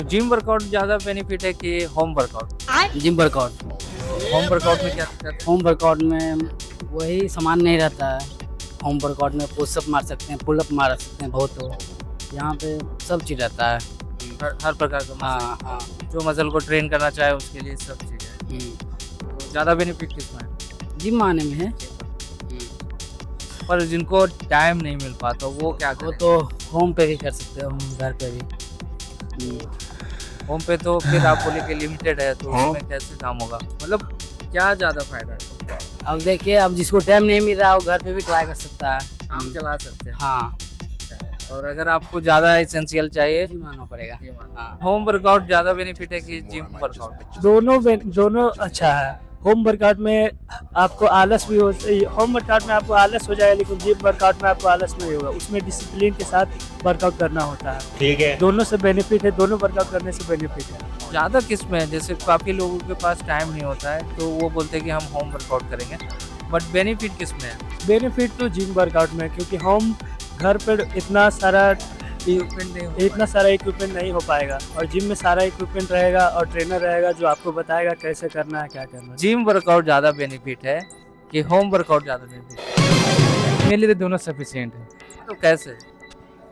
Gym workout ज़्यादा benefit है कि home workout? Gym workout. Home workout में क्या करते हैं? होम वर्कआउट में वही सामान नहीं रहता है। होम वर्कआउट में पुशअप मार सकते हैं, पुलअप मार सकते हैं बहुत हो। यहाँ पे सब चीज़ रहता है। हर प्रकार का हाँ हाँ। मसल, जो मसल को ट्रेन करना चाहे उसके लिए सब चीज़ है। तो ज़्यादा बेनिफिट किसमें है? जिम आने में है। पर जिनको टाइम नहीं मिल पाता वो क्या वो करें? तो होम पे भी कर सकते हो, हम घर पे भी। होम पे तो फिर आप बोले कि लिमिटेड है, तो उसमें कैसे काम होगा? मतलब क्या ज़्यादा फायदा है? अब देखिए, अब जिसको टाइम नहीं मिल रहा वो घर पे भी ट्राई कर सकता है। काम चला सकते हैं। हाँ, और अगर आपको ज़्यादा एसेंशियल चाहिए, जिम आना पड़ेगा। हाँ। होम वर्कआउट ज़्यादा बेनिफिट है कि जिम वर्कआउट? दोनों अच्छा है। होम वर्कआउट में आपको आलस भी हो, होम वर्कआउट में आपको आलस हो जाएगा, लेकिन जिम वर्कआउट में आपको आलस नहीं होगा। उसमें डिसिप्लिन के साथ वर्कआउट करना होता है। ठीक है। दोनों से बेनिफिट है, दोनों वर्कआउट करने से बेनिफिट है। ज़्यादा किस में है? जैसे काफ़ी लोगों के पास टाइम नहीं होता है तो वो बोलते हैं कि हम होम वर्कआउट करेंगे, बट बेनिफिट किस में है? बेनिफिट तो जिम वर्कआउट में है, क्योंकि हम घर पर इतना सारा इक्विपमेंट नहीं हो पाएगा, और जिम में सारा इक्विपमेंट रहेगा और ट्रेनर रहेगा जो आपको बताएगा कैसे करना है, क्या करना है। जिम वर्कआउट ज़्यादा बेनिफिट है कि होम वर्कआउट ज़्यादा बेनिफिट है? मेरे लिए तो दोनों सफिशिएंट है। तो कैसे?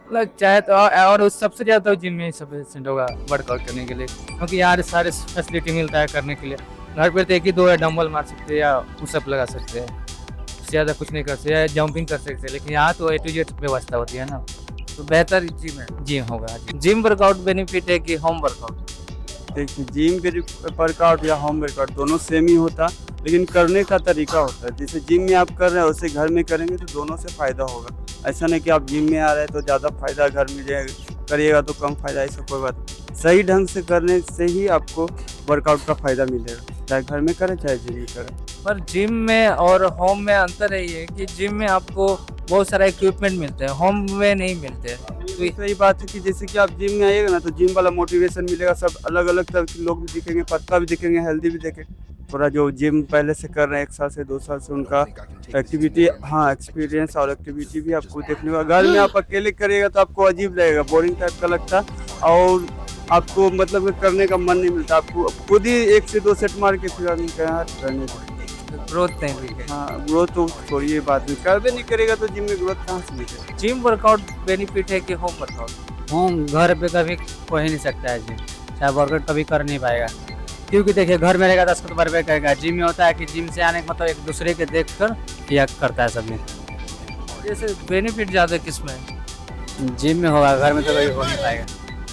मतलब चाहे तो और उस सबसे ज़्यादा तो जिम में ही सफिशिएंट होगा वर्कआउट करने के लिए, क्योंकि यहाँ सारे फैसिलिटी मिलता है करने के लिए। घर पर तो एक ही दो है, डंबल मार सकते हैं या पुशअप लगा सकते हैं, उससे ज़्यादा कुछ नहीं कर सकते, या जंपिंग कर सकते हैं। लेकिन यहाँ तो A to Z व्यवस्था होती है ना। तो बेहतर जिम है। जिम होगा। जिम वर्कआउट बेनिफिट है कि होम वर्कआउट? देखिए, जिम के जो वर्कआउट या होम वर्कआउट दोनों सेम ही होता, लेकिन करने का तरीका होता है। जैसे जिम में आप कर रहे हैं वैसे घर में करेंगे तो दोनों से फ़ायदा होगा। ऐसा नहीं कि आप जिम में आ रहे हैं तो ज़्यादा फ़ायदा घर में करिएगा तो कम फ़ायदा, ऐसा कोई बात नहीं। सही ढंग से करने से ही आपको वर्कआउट का फ़ायदा मिलेगा, चाहे घर में करें चाहे जिम में करें। पर जिम में और होम में अंतर है ये कि जिम में आपको बहुत सारा इक्विपमेंट मिलते हैं, होम में नहीं मिलते हैं। तो सही बात है कि जैसे कि आप जिम में आइएगा ना तो जिम वाला मोटिवेशन मिलेगा, सब अलग अलग तरह के लोग भी दिखेंगे, पतला भी दिखेंगे, हेल्दी भी दिखेंगे। थोड़ा जो जिम पहले से कर रहे हैं 1 साल से 2 साल से, उनका एक्टिविटी, हाँ, एक्सपीरियंस और एक्टिविटी भी आपको देखने को। घर में आप अकेले करिएगा तो आपको अजीब लगेगा, बोरिंग टाइप का लगता, और आपको मतलब करने का मन नहीं मिलता। आपको खुद ही 1 से 2 सेट मार के फिर करने को। ग्रोथ नहीं दिखे। हाँ, ग्रोथ तो छोड़िए बात, नहीं करबे नहीं करेगा तो जिम में ग्रोथ कहाँ से मिलेगा। जिम वर्कआउट बेनिफिट है कि होम वर्कआउट? होम घर पे कभी हो ही नहीं सकता है जिम, चाहे वर्कआउट कभी कर नहीं पाएगा। क्योंकि देखिए, घर में रहेगा 10 बार पे करेगा। जिम में होता है कि जिम से आने का मतलब एक दूसरे के देख कर किया करता है सब में। जैसे बेनिफिट ज़्यादा किस में है? जिम में होगा, घर में तो कभी हो नहीं पाएगा।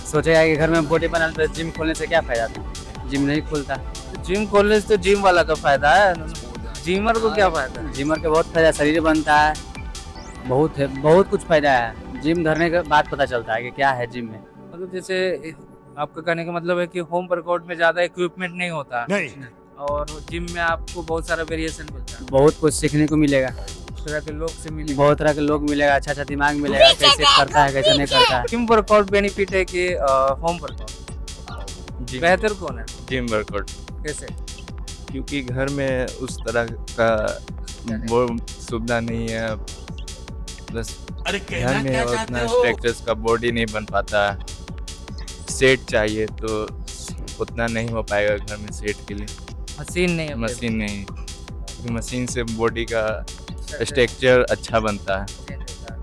सोचेगा कि घर में बॉडी बना तो जिम खोलने से क्या फ़ायदा था, जिम नहीं खुलता। जिम खोलने से तो जिम वाला का फायदा है, जिमर को क्या फायदा है? जिमर के बहुत फायदा, शरीर बनता है, बहुत है, बहुत कुछ फायदा है। जिम धरने के बाद पता चलता है कि क्या है जिम में। मतलब जैसे आपका कहने का मतलब है कि होम वर्कआउट में ज़्यादा इक्विपमेंट नहीं होता नहीं। और जिम में आपको बहुत सारा वेरिएशन मिलता है, बहुत कुछ सीखने को मिलेगा, तरह के लोग से मिले। बहुत तरह के लोग मिलेगा, अच्छा अच्छा दिमाग मिलेगा, कैसे करता है कैसे नहीं करता है। जिम वर्कआउट बेनिफिट है कि होम वर्कआउट? बेहतर कौन है? जिम वर्कआउट, कैसे? क्योंकि घर में उस तरह का वो सुविधा नहीं है, प्लस अरे घर में उतना स्ट्रक्चर्स का बॉडी नहीं बन पाता। सेट चाहिए तो उतना नहीं हो पाएगा घर में सेट के लिए। मशीन नहीं है? मशीन नहीं, क्योंकि मशीन से बॉडी का स्ट्रक्चर अच्छा बनता है,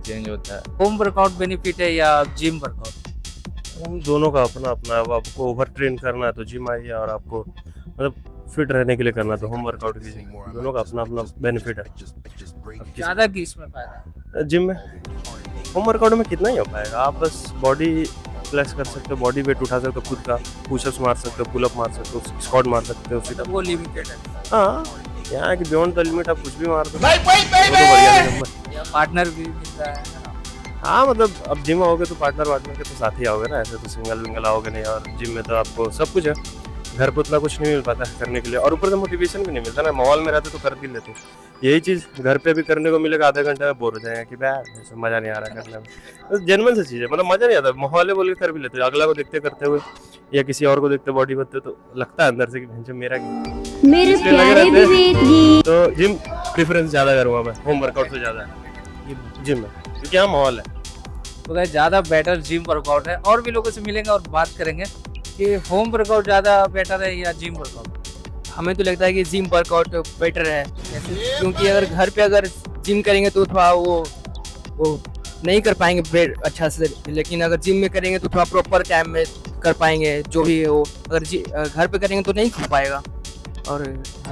चेंज होता है। होम वर्कआउट बेनिफिट है या जिम वर्कआउट? दोनों का अपना अपना है। अब आपको ओवर ट्रेन करना है तो जिम आइए, और आपको मतलब फिट रहने के लिए करना है तो होम वर्कआउट कीजिए। दोनों का अपना अपना बेनिफिट है। ज़्यादा किस में फायदा है? जिम में, होम वर्कआउट में कितना ही हो पाएगा, आप बस बॉडी फ्लेक्स कर सकते हो, बॉडी वेट उठा सकते हो खुद का, पुशअप्स मार सकते हो, पुलअप मार सकते हो, स्क्वाट मार सकते हो, सिटअप। वो लिमिटेड है हाँ, यहाँ है कि बियॉन्ड द लिमिट आप कुछ भी मार दो, वो तो बढ़िया नंबर। या पार्टनर भी मिलता है? हाँ, मतलब अब जिम आओगे तो पार्टनर के तो साथ ही आओगे ना, ऐसे तो सिंगल आओगे नहीं। और जिम में तो आपको सब कुछ है, घर पे उतना कुछ नहीं मिल पाता है करने के लिए, और ऊपर से मोटिवेशन भी नहीं मिलता ना। माहौल में रहते तो कर भी लेते, यही चीज़ घर पे भी करने को मिलेगा, आधे घंटे में बोर हो जाएगा कि ऐसा मज़ा नहीं आ रहा करने में। तो जेन्युइन सी चीज़ है, मतलब मज़ा नहीं आता। माहौल है बोल के कर भी लेते, अगला को देखते करते हुए या किसी और को देखते बॉडी बनते तो लगता है अंदर से कि भैंस मेरा की मेरे प्यारे विवेक। तो जिम प्रेफरेंस ज़्यादा करूँगा मैं होम वर्कआउट से ज़्यादा जिम में, क्योंकि यहाँ माहौल है। तो ज़्यादा बेटर जिम वर्कआउट है। और भी लोगों से मिलेंगे और बात करेंगे। कि होम वर्कआउट ज़्यादा बेटर है या जिम वर्कआउट? हमें तो लगता है कि जिम वर्कआउट बेटर है, क्योंकि अगर घर पे अगर जिम करेंगे तो थोड़ा वो नहीं कर पाएंगे अच्छा से, लेकिन अगर जिम में करेंगे तो थोड़ा प्रॉपर टाइम में कर पाएंगे जो भी हो। अगर घर पे करेंगे तो नहीं हो पाएगा, और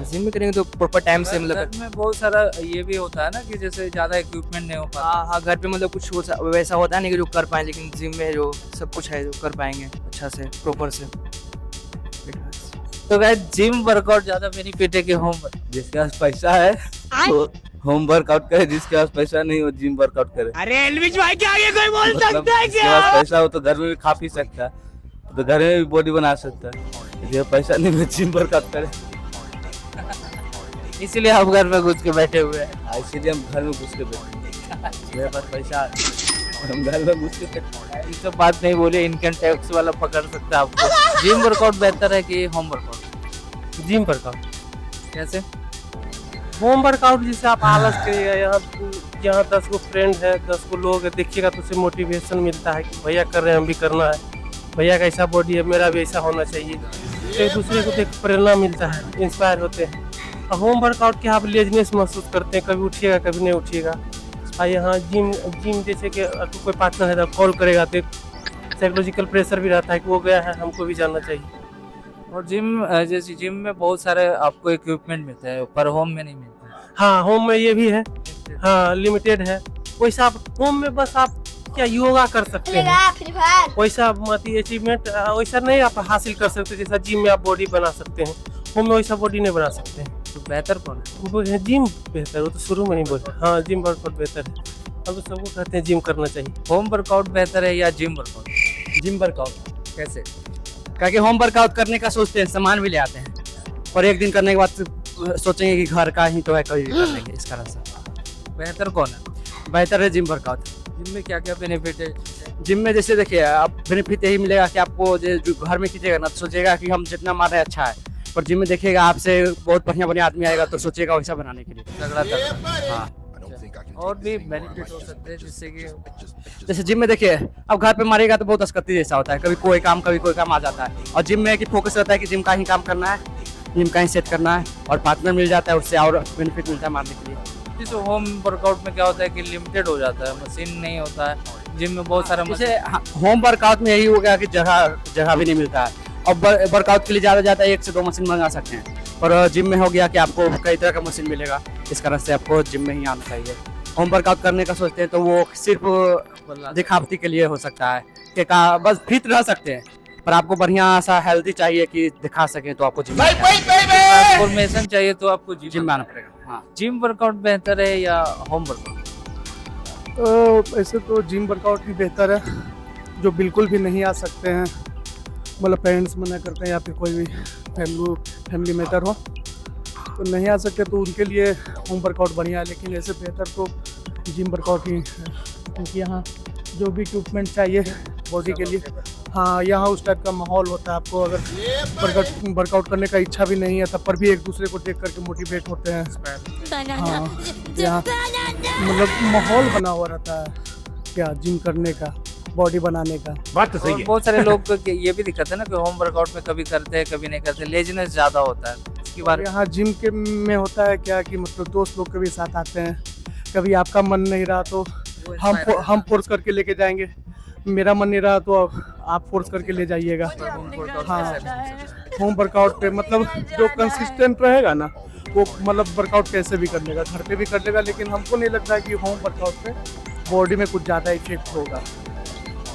जिम में करेंगे तो प्रॉपर टाइम से मतलब घर में बहुत सारा ये भी होता है ना कि जैसे ज़्यादा इक्विपमेंट नहीं हो पाता। हाँ, घर पे मतलब कुछ वैसा होता है नहीं कि जो कर पाए, लेकिन जिम में जो सब कुछ है जो कर पाएंगे अच्छा से प्रॉपर से। तो गाइस जिम वर्कआउट ज़्यादा बेनिफिट है कि होम? जिसके पास पैसा है वो होम वर्कआउट करे, जिसके पास पैसा नहीं वो जिम वर्कआउट करे। अरे एलविश भाई के आगे कोई बोल सकता है जिसके पास पैसा हो तो घर में भी खा पी सकता है, तो घर में भी बॉडी बना सकता है। जिसके पास पैसा नहीं वो जिम वर्कआउट करे, इसीलिए आप घर में घुस के बैठे हुए हैं। इसीलिए हम घर में घुस के बैठे। मेरे पास पैसा है हम घर में घुस के बैठे। ये सब बात नहीं बोले, इनकम टैक्स वाला पकड़ सकता है आपको। जिम वर्कआउट बेहतर है कि होम वर्कआउट? Gym workout. कैसे? होम वर्कआउट जैसे आप आलस करिएगा, यहाँ 10 गो फ्रेंड है, 10 गो लोग है, देखिएगा तो उससे मोटिवेशन मिलता है कि भैया कर रहे हैं हम भी करना है, भैया का ऐसा बॉडी है मेरा भी ऐसा होना चाहिए। एक दूसरे को देख प्रेरणा मिलता है, इंस्पायर होते हैं। और होम वर्कआउट के आप लेजनेस महसूस करते हैं, कभी उठिएगा कभी नहीं उठिएगा। और यहाँ जिम जैसे कि कोई पार्टनर है तो कॉल करेगा तो साइकोलॉजिकल प्रेशर भी रहता है कि वो गया है हमको भी जाना चाहिए। और जिम जैसे जिम में बहुत सारे आपको इक्विपमेंट मिलते हैं पर होम में नहीं मिलते। हाँ, होम में ये भी है, हाँ लिमिटेड है। वैसा आप होम में बस आप क्या योगा कर सकते हैं, वैसा अचीवमेंट वैसा नहीं आप हासिल कर सकते जैसा जिम में आप बॉडी बना सकते हैं। होम में वैसा बॉडी नहीं बना सकते हैं। तो बेहतर कौन है? जिम बेहतर, वो तो शुरू में ही बोले। हाँ, जिम वर्कआउट बेहतर है। अब सबको कहते हैं जिम करना चाहिए। होम वर्कआउट बेहतर है या जिम वर्कआउट? Gym workout. कैसे? क्योंकि होम वर्कआउट करने का सोचते हैं, सामान भी ले आते हैं, और एक दिन करने के बाद सोचेंगे कि घर का ही तो है, कभी भी कर लेंगे। इस कारण से बेहतर कौन है? बेहतर है जिम वर्कआउट। जिम में क्या क्या बेनिफिट है? जिम में जैसे देखिए आप बेनिफिट यही मिलेगा कि आपको जो घर में कीजिएगा ना तो सोचेगा कि हम जितना मार रहे हैं अच्छा है, पर जिम में देखिएगा आपसे बहुत बढ़िया आदमी आएगा तो सोचेगा वैसा बनाने के लिए। तगड़ा तगड़ा। हाँ, और भी बेनिफिट हो सकते हैं जिससे कि जैसे जिम में देखिए अब घर पे मारेगा तो बहुत अस्कती जैसा होता है, कभी कोई काम आ जाता है, और जिम में कि फोकस रहता है कि जिम का ही काम करना है, जिम का ही सेट करना है, और पार्टनर मिल जाता है, उससे और बेनिफिट मिलता है मारने के लिए। जैसे होम वर्कआउट में क्या होता है कि लिमिटेड हो जाता है, मशीन नहीं होता है। जिम में बहुत सारा जैसे होम वर्कआउट में यही हो गया कि जगह भी नहीं मिलता है, और वर्कआउट के लिए ज़्यादा 1 से 2 मशीन मंगा सकते हैं, पर जिम में हो गया कि आपको कई तरह का मशीन मिलेगा, इस कारण से आपको जिम में ही आना चाहिए। होम वर्कआउट करने का सोचते हैं तो वो सिर्फ दिखावटी के लिए हो सकता है कि बस फिट रह सकते हैं, पर आपको बढ़िया सा हेल्दी चाहिए कि दिखा सकें तो आपको जिम ट्रांसफॉर्मेशन चाहिए तो आपको जिम में आना पड़ेगा। हाँ, जिम वर्कआउट बेहतर है या होम वर्कआउट? तो ऐसे तो जिम वर्कआउट ही बेहतर है। जो बिल्कुल भी नहीं आ सकते हैं, मतलब पेरेंट्स मना करते हैं या फिर कोई भी फैमिली मैटर हो तो नहीं आ सकते, तो उनके लिए होम वर्कआउट बढ़िया है। लेकिन ऐसे बेहतर तो जिम वर्कआउट ही है, क्योंकि यहाँ जो भी इक्विपमेंट चाहिए बॉडी के लिए, हाँ यहाँ उस टाइप का माहौल होता है। आपको अगर वर्कआउट करने का इच्छा भी नहीं है तब पर भी एक दूसरे को देख करके मोटिवेट होते हैं। हाँ, यहाँ मतलब माहौल बना हुआ रहता है क्या जिम करने का, बॉडी बनाने का। बात तो सही है। बहुत सारे लोग को ये भी दिक्कत है ना कि होम वर्कआउट में कभी करते हैं कभी नहीं करते, लेजीनेस ज्यादा होता है। इसके बारे यहाँ जिम के में होता है क्या कि मतलब दोस्त लोग के भी साथ आते हैं, कभी आपका मन नहीं रहा तो हम फोर्स करके लेके जाएंगे, मेरा मन नहीं रहा तो आप फोर्स करके ले जाइएगा। हाँ, होम वर्कआउट पे मतलब जो कंसिस्टेंट रहेगा ना वो मतलब वर्कआउट कैसे भी कर लेगा, घर पे भी कर लेगा। लेकिन हमको नहीं लगता है कि होम वर्कआउट पे बॉडी में कुछ ज़्यादा इफेक्ट होगा।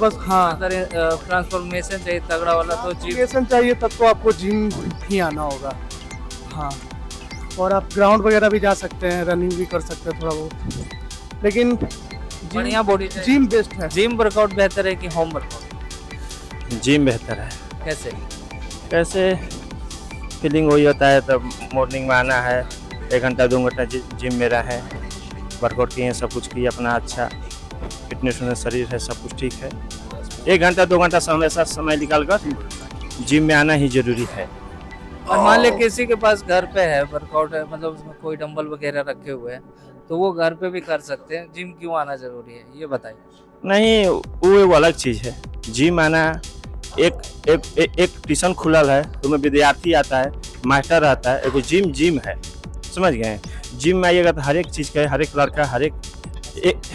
बस हाँ, ट्रांसफॉर्मेशन चाहिए तगड़ा वाला तो जिम चाहिए तब तो आपको जिम ही आना होगा। हाँ, और आप ग्राउंड वगैरह भी जा सकते हैं, रनिंग भी कर सकते हैं थोड़ा बहुत, लेकिन बढ़िया बॉडी जिम बेस्ट है। जिम वर्कआउट बेहतर है कि होम वर्कआउट? जिम बेहतर है। कैसे फीलिंग वही होता है, तब मॉर्निंग में आना है, 1 घंटा 2 घंटा जिम में रहे, वर्कआउट किए, सब कुछ किए, अपना अच्छा फिटनेस में शरीर है, सब कुछ ठीक है। 1 घंटा 2 घंटा समय निकाल कर जिम में आना ही जरूरी है। और मान ले किसी के पास घर पे है वर्कआउट है, मतलब उसमें कोई डंबल वगैरह रखे हुए हैं तो वो घर पे भी कर सकते हैं, जिम क्यों आना जरूरी है ये बताइए। नहीं, वो अलग चीज़ है। जिम आना एक ट्यूशन खुलल है, तुम्हें विद्यार्थी आता है, मास्टर रहता है, एगो जिम है, समझ गए। जिम में आइएगा तो हर एक चीज़ का, हर एक लड़का, हर एक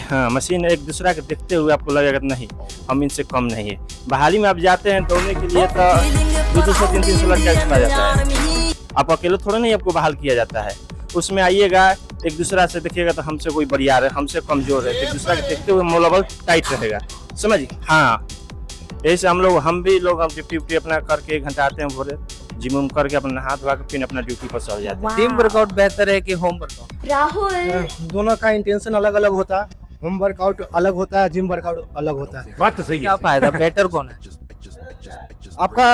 हाँ मशीन एक दूसरा के देखते हुए आपको लगेगा नहीं हम इनसे कम नहीं है। बहाली में आप जाते हैं दौड़ने के लिए तो 200-300 लड़का एक्स्ट्रा जाता है, आप अकेले थोड़ा नहीं आपको बहाल किया जाता है। उसमें आइएगा एक दूसरा से देखिएगा तो हमसे कोई बरियार है, हमसे कमजोर है, एक दूसरा के देखते हुए मनोबल टाइट रहेगा, समझिए। हाँ ऐसे हम भी लोग ड्यूटी अपना करके 1 घंटा आते हैं भोरे, जिम करके अपना हाथ धोवा के फिर अपना ड्यूटी पर चल जाते हैं। टीम वर्कआउट बेहतर है कि होम वर्कआउट? राहुल दोनों का इंटेंशन अलग अलग होता है, होम वर्कआउट अलग होता है, जिम वर्कआउट अलग होता है। बात तो सही क्या फायदा, बेटर कौन है? आपका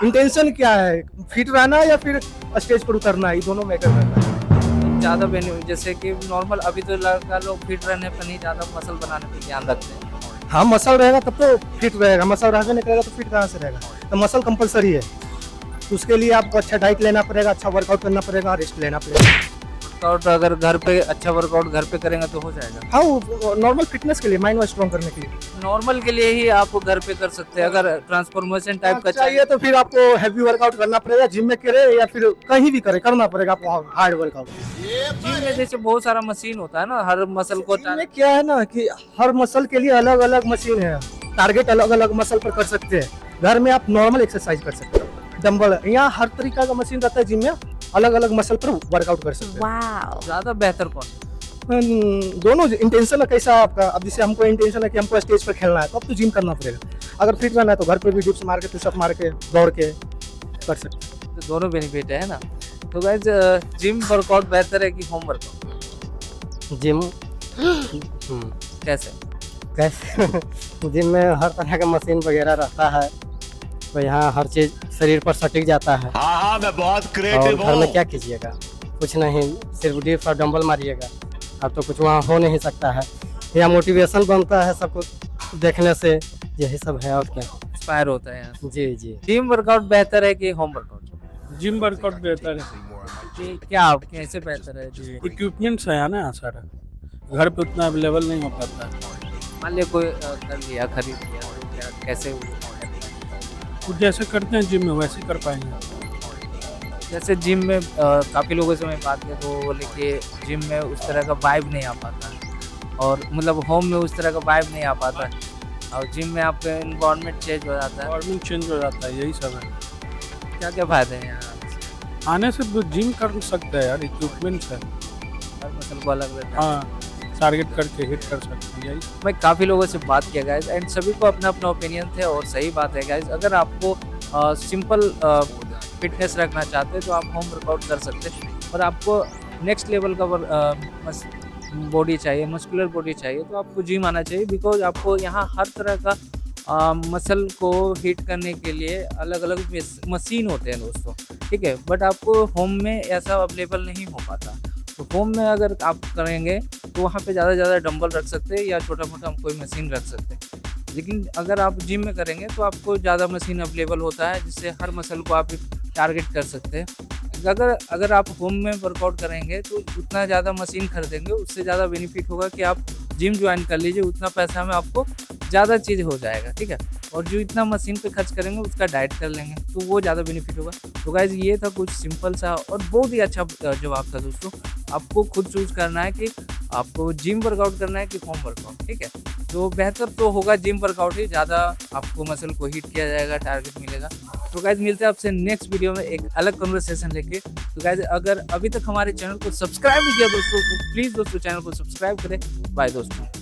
इंटेंशन क्या है, फिट रहना या फिर स्टेज पर उतरना, ये दोनों मैटर करता है। ज्यादा बेनिफिट जैसे कि नॉर्मल अभी तो लड़का लोग फिट रहने पर नहीं, ज्यादा मसल बनाने पर ध्यान रखते हैं। हाँ मसल रहेगा तब तो फिट रहेगा, मसल रहने नहीं करेगा तो फिट कहाँ से रहेगा। तो मसल कंपलसरी है, तो उसके लिए आपको अच्छा डाइट लेना पड़ेगा, अच्छा वर्कआउट करना पड़ेगा, रेस्ट लेना पड़ेगा। वर्कआउट अगर घर पे अच्छा वर्कआउट घर पे करेंगे तो हो जाएगा। हाँ नॉर्मल फिटनेस के लिए, माइंड को स्ट्रॉन्ग करने के लिए। नॉर्मल के लिए ही आप घर पे कर सकते हैं। अगर ट्रांसफॉर्मेशन टाइप का चाहिए तो फिर आपको हैवी वर्कआउट करना पड़ेगा, जिम में करे या फिर कहीं भी करे, करना पड़ेगा आपको हार्ड वर्कआउट। जिम में जैसे बहुत सारा मशीन होता है ना, हर मसल को में क्या है ना कि हर मसल के लिए अलग अलग मशीन है, टारगेट अलग अलग मसल पर कर सकते हैं। घर में आप नॉर्मल एक्सरसाइज कर सकते हैं, डंबल, यहाँ हर तरीका का मशीन रहता है। जिम में अलग अलग मसल पर वर्कआउट कर सकते हैं। वाओ ज्यादा बेहतर कौन? दोनों इंटेंशन है कैसा आपका। अब जैसे हमको इंटेंशन है कि हमको स्टेज पर खेलना है तो अब तो जिम करना पड़ेगा। अगर फिट रहना है तो घर पे भी डिप्स मार के, पुशअप मार के, दौड़ के कर सकते हैं। तो दोनों बेनिफिट है ना। तो गाइस जिम वर्कआउट बेहतर है कि होम वर्कआउट? जिम कैसे? जिम में हर तरह का मशीन वगैरह रहता है, तो यहाँ हर चीज शरीर पर सटीक जाता है। हाँ मैं बहुत और क्रिएटिव घर हूँ। में क्या कीजिएगा, कुछ नहीं, सिर्फ डिप्स और डंबल मारिएगा। अब तो कुछ वहाँ हो नहीं सकता है। यहाँ मोटिवेशन बनता है सब कुछ देखने से, यही सब है और क्या। इंस्पायर होता है यहाँ। जी जी। जिम वर्कआउट बेहतर है कि होम वर्कआउट? जिम वर्कआउट बेहतर है। कि क्या कैसे बेहतर है? इक्विपमेंट्स है ना सारा, घर पे उतना अवेलेबल नहीं हो पाता है। मान लिया कोई कर लिया, खरीद लिया, तो क्या कैसे? कुछ जैसे करते हैं जिम में वैसे कर पाएंगे। जैसे जिम में काफ़ी लोगों से मैं बात किया तो वो बोले कि जिम में उस तरह का वाइब नहीं आ पाता, और मतलब होम में उस तरह का वाइब नहीं आ पाता, और जिम में आपका इन्वायरमेंट चेंज हो जाता है। इन्वायरमेंट चेंज हो जाता है, यही सब है। क्या क्या फायदे हैं यहाँ आने से जिम कर सकते हैं यार, इक्विपमेंट्स है, हर मसल को अलग रहता है। हाँ टारगेट करके हिट कर सकते हैं, यही। मैं काफ़ी लोगों से बात किया गाइस, एंड सभी को अपना अपना ओपिनियन थे, और सही बात है गाइस। अगर आपको सिंपल फिटनेस रखना चाहते हैं तो आप होम वर्कआउट कर सकते हैं, और आपको नेक्स्ट लेवल का बॉडी चाहिए, मस्कुलर बॉडी चाहिए, तो आपको जिम आना चाहिए। बिकॉज आपको यहाँ हर तरह का मसल को हिट करने के लिए अलग अलग मशीन होते हैं दोस्तों, ठीक है। बट आपको होम में ऐसा अवेलेबल नहीं हो पाता। तो होम में अगर आप करेंगे तो वहाँ पे ज़्यादा डंबल रख सकते हैं या छोटा मोटा कोई मशीन रख सकते हैं। लेकिन अगर आप जिम में करेंगे तो आपको ज़्यादा मशीन अवेलेबल होता है, जिससे हर मसल को आप टारगेट कर सकते हैं। अगर आप होम में वर्कआउट करेंगे तो उतना ज़्यादा मशीन खरीदेंगे, उससे ज़्यादा बेनिफिट होगा कि आप जिम ज्वाइन कर लीजिए, उतना पैसा में आपको ज़्यादा चीज़ हो जाएगा, ठीक है। और जो इतना मशीन पे खर्च करेंगे उसका डाइट कर लेंगे तो वो ज़्यादा बेनिफिट होगा। तो गाइस ये था कुछ सिंपल सा और बहुत ही अच्छा जवाब था दोस्तों। आपको खुद चूज़ करना है कि आपको जिम वर्कआउट करना है कि होम वर्कआउट, ठीक है। तो बेहतर तो होगा जिम वर्कआउट ही, ज़्यादा आपको मसल को हिट किया जाएगा, टारगेट मिलेगा। तो गाइस मिलते हैं आपसे नेक्स्ट वीडियो में एक अलग कन्वर्सेशन लेके। तो गाइस अगर अभी तक हमारे चैनल को सब्सक्राइब नहीं किया दोस्तों तो प्लीज़ दोस्तों चैनल को सब्सक्राइब करें। बाय दोस्तों।